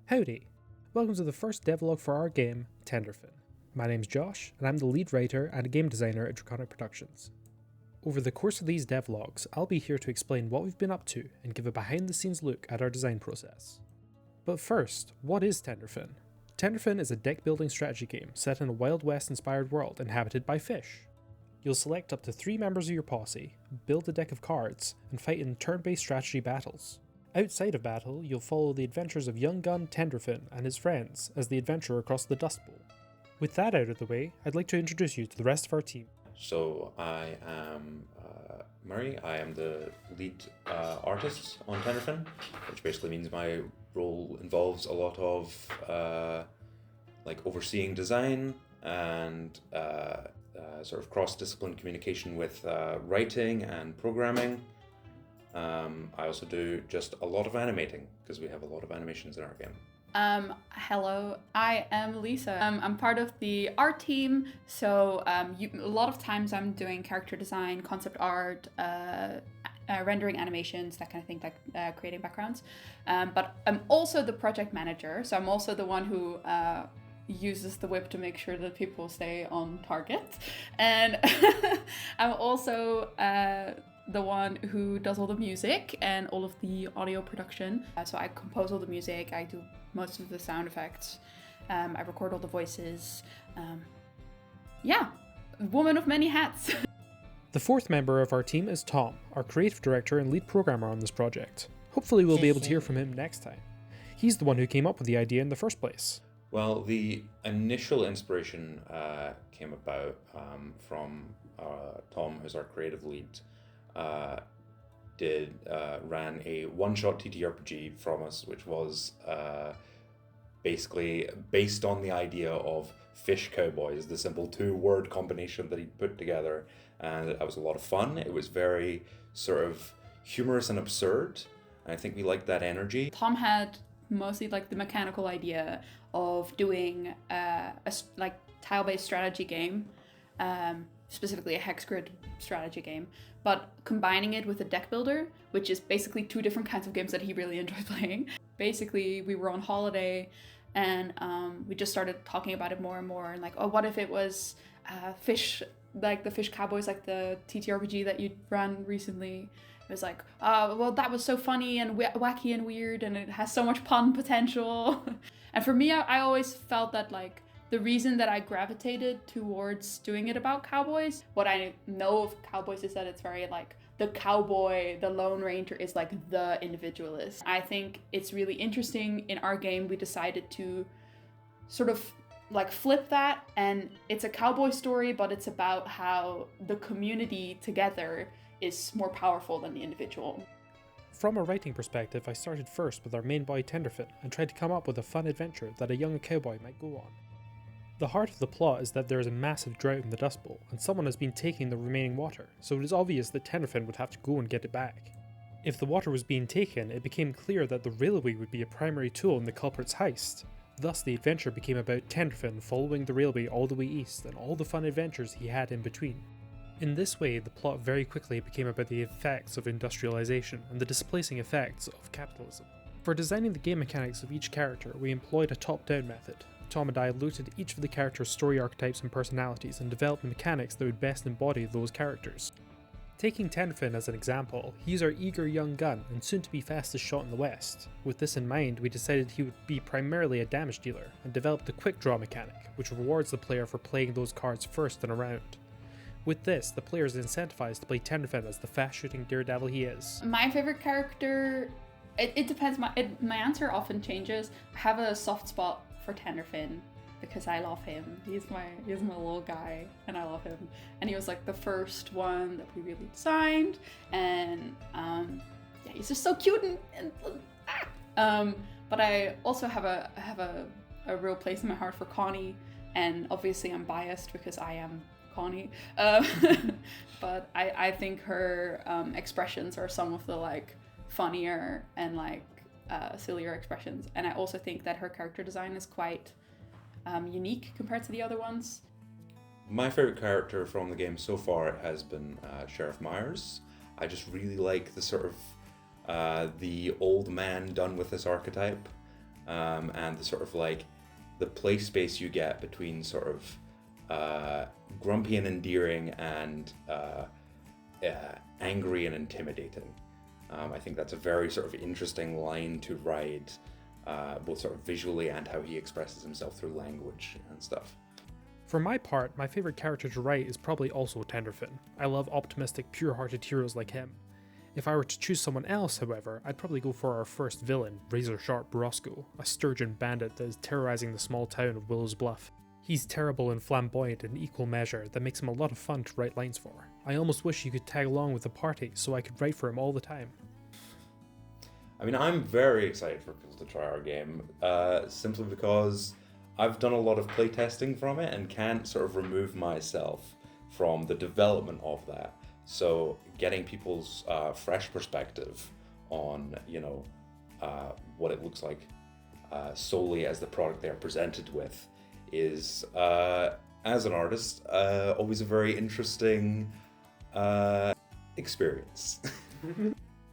Howdy! Welcome to the first devlog for our game, Tenderfin. My name's Josh, and I'm the lead writer and game designer at Draconic Productions. Over the course of these devlogs, I'll be here to explain what we've been up to and give a behind-the-scenes look at our design process. But first, what is Tenderfin? Tenderfin is a deck-building strategy game set in a Wild West-inspired world inhabited by fish. You'll select up to 3 members of your posse, build a deck of cards, and fight in turn-based strategy battles. Outside of battle, you'll follow the adventures of young gun Tenderfin and his friends as they adventure across the Dust Bowl. With that out of the way, I'd like to introduce you to the rest of our team. So I am Murray. I am the lead artist on Tenderfin, which basically means my role involves a lot of overseeing design and sort of cross-discipline communication with writing and programming. I also do just a lot of animating because we have a lot of animations in our game. Hello, I am Lisa. I'm part of the art team, so a lot of times I'm doing character design, concept art, rendering animations, that kind of thing, like creating backgrounds. But I'm also the project manager, so I'm also the one who uses the whip to make sure that people stay on target. And I'm also the one who does all the music and all of the audio production. So I compose all the music, I do most of the sound effects, I record all the voices. Woman of many hats. The fourth member of our team is Tom, our creative director and lead programmer on this project. Hopefully we'll be able to hear from him next time. He's the one who came up with the idea in the first place. Well, the initial inspiration came about from Tom, who's our creative lead. Ran a one-shot TTRPG from us, which was basically based on the idea of Fish Cowboys, the simple 2-word combination that he put together, and it was a lot of fun. It was very sort of humorous and absurd, and I think we liked that energy. Tom had mostly like the mechanical idea of doing a tile-based strategy game, specifically a hex grid strategy game, but combining it with a deck builder, which is basically 2 different kinds of games that he really enjoyed playing. Basically, we were on holiday and we just started talking about it more and more, and like, oh, what if it was fish, like the Fish Cowboys, like the TTRPG that you ran recently. It was like, well, that was so funny and wacky and weird, and it has so much pun potential. And for me, I always felt that like the reason that I gravitated towards doing it about cowboys, what I know of cowboys is that it's very like the cowboy, the Lone Ranger is like the individualist. I think it's really interesting. In our game, we decided to sort of like flip that, and it's a cowboy story, but it's about how the community together is more powerful than the individual. From a writing perspective, I started first with our main boy Tenderfin and tried to come up with a fun adventure that a young cowboy might go on. The heart of the plot is that there is a massive drought in the Dust Bowl, and someone has been taking the remaining water, so it is obvious that Tenderfin would have to go and get it back. If the water was being taken, it became clear that the railway would be a primary tool in the culprit's heist. Thus the adventure became about Tenderfin following the railway all the way east and all the fun adventures he had in between. In this way, the plot very quickly became about the effects of industrialization and the displacing effects of capitalism. For designing the game mechanics of each character, we employed a top-down method. Tom and I looked at each of the characters' story archetypes and personalities and developed mechanics that would best embody those characters. Taking Tenderfin as an example, he's our eager young gun and soon to be fastest shot in the West. With this in mind, we decided he would be primarily a damage dealer and developed the quick draw mechanic, which rewards the player for playing those cards first in a round. With this, the player is incentivized to play Tenderfin as the fast-shooting daredevil he is. My favorite character, it depends. My answer often changes. I have a soft spot for Tenderfin because I love him. He's my little guy, and I love him. And he was like the first one that we really designed, and he's just so cute but I also have a real place in my heart for Connie, and obviously I'm biased because I am Connie, but I think her expressions are some of the like funnier and like sillier expressions, and I also think that her character design is quite unique compared to the other ones. My favorite character from the game so far has been Sheriff Myers. I just really like the sort of the old man done with this archetype. and the sort of like the play space you get between sort of grumpy and endearing and angry and intimidating. I think that's a very sort of interesting line to ride, both sort of visually and how he expresses himself through language and stuff. For my part, my favourite character to write is probably also Tenderfin. I love optimistic, pure-hearted heroes like him. If I were to choose someone else, however, I'd probably go for our first villain, Razor Sharp Roscoe, a sturgeon bandit that is terrorising the small town of Willow's Bluff. He's terrible and flamboyant in equal measure that makes him a lot of fun to write lines for. I almost wish you could tag along with the party so I could write for him all the time. I mean, I'm very excited for people to try our game, simply because I've done a lot of playtesting from it and can't sort of remove myself from the development of that. So getting people's fresh perspective on, what it looks like solely as the product they're presented with is, as an artist, always a very interesting experience.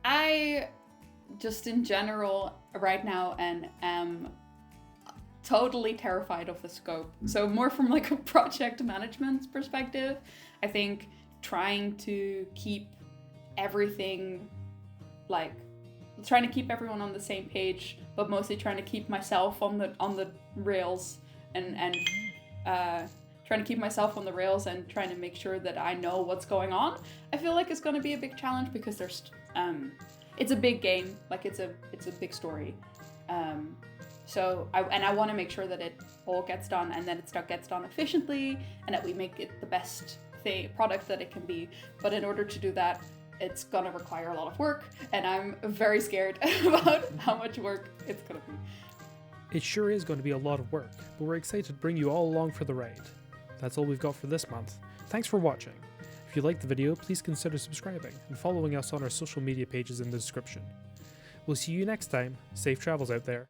I just in general right now and am totally terrified of the scope. So more from like a project management perspective, I think trying to keep everything trying to keep everyone on the same page, but mostly trying to keep myself on the rails and trying to keep myself on the rails and trying to make sure that I know what's going on. I feel like it's going to be a big challenge because there's it's a big game, like it's a big story. So I want to make sure that it all gets done and that it gets done efficiently and that we make it the best product that it can be. But in order to do that, it's gonna require a lot of work, and I'm very scared about how much work it's gonna be. It sure is going to be a lot of work, but we're excited to bring you all along for the ride. That's all we've got for this month. Thanks for watching. If you liked the video, please consider subscribing and following us on our social media pages in the description. We'll see you next time. Safe travels out there.